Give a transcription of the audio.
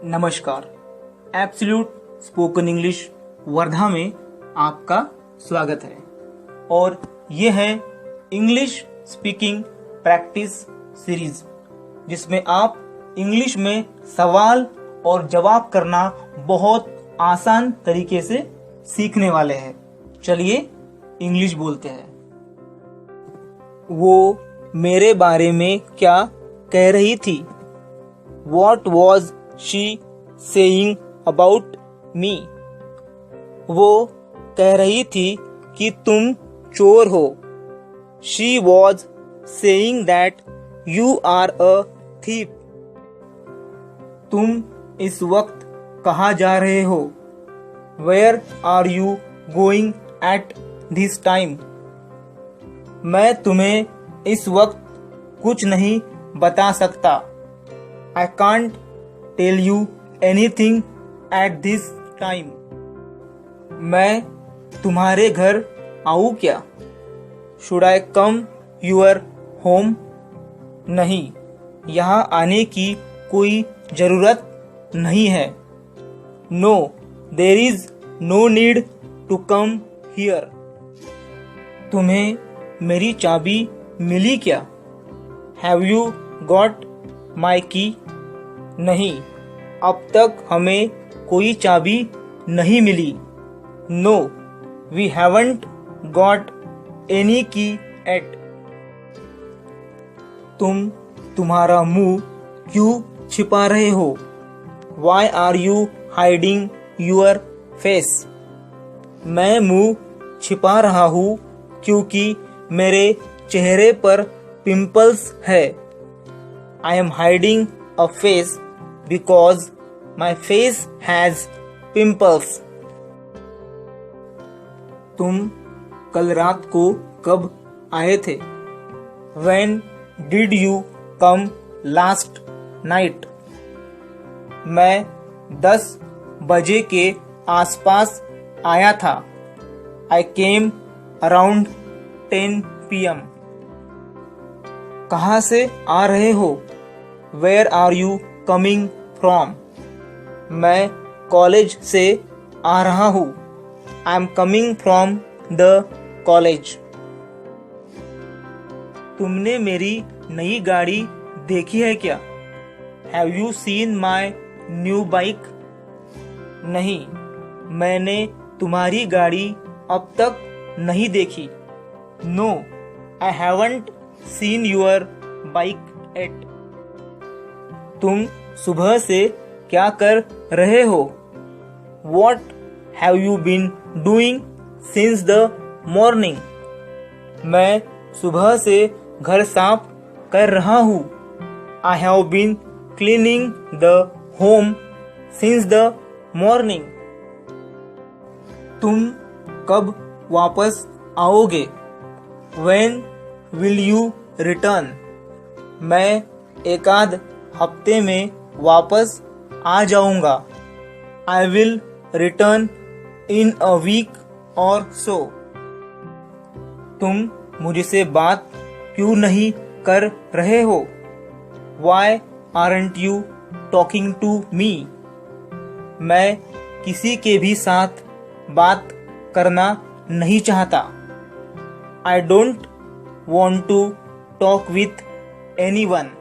नमस्कार। Absolute spoken English Wardha में आपका स्वागत है और ये है इंग्लिश स्पीकिंग प्रैक्टिस सीरीज, जिसमें आप इंग्लिश में सवाल और जवाब करना बहुत आसान तरीके से सीखने वाले हैं। चलिए इंग्लिश बोलते हैं। वो मेरे बारे में क्या कह रही थी? What was she saying about me? वो कह रही थी कि तुम चोर हो। She was saying that you are a thief. तुम इस वक्त कहाँ जा रहे हो? Where are you going at this time? मैं तुम्हें इस वक्त कुछ नहीं बता सकता। I can't tell you anything at this time. मैं तुम्हारे घर आऊँ क्या? Should I come your home? नहीं, यहाँ आने की कोई जरूरत नहीं है। No, there is no need to come here. तुम्हें मेरी चाबी मिली क्या? Have you got my key? नहीं, अब तक हमें कोई चाबी नहीं मिली। No, we haven't got any key yet. तुम तुम्हारा मुंह क्यों छिपा रहे हो? Why are you hiding your face? मैं मुंह छिपा रहा हूँ क्योंकि मेरे चेहरे पर पिंपल्स है। I am hiding a face because my face has pimples. तुम कल रात को कब आए थे? When did you come last night? मैं 10 बजे के आसपास आया था। I came around 10 p.m. कहाँ से आ रहे हो? Where are you coming from? मैं कॉलेज से आ रहा हूँ। I am coming from the college. तुमने मेरी नई गाड़ी देखी है क्या? Have you seen my new bike? नहीं, मैंने तुम्हारी गाड़ी अब तक नहीं देखी। No, I haven't seen your bike yet. तुम सुबह से क्या कर रहे हो? What have you been doing since the morning? मैं सुबह से घर साफ कर रहा हूँ। I have been cleaning the home since the morning. तुम कब वापस आओगे? When will you return? मैं एक आध हफ्ते में वापस आ जाऊंगा। I will return in a week or so. तुम मुझसे बात क्यों नहीं कर रहे हो? Why aren't you talking to me? मैं किसी के भी साथ बात करना नहीं चाहता। I don't want to talk with anyone.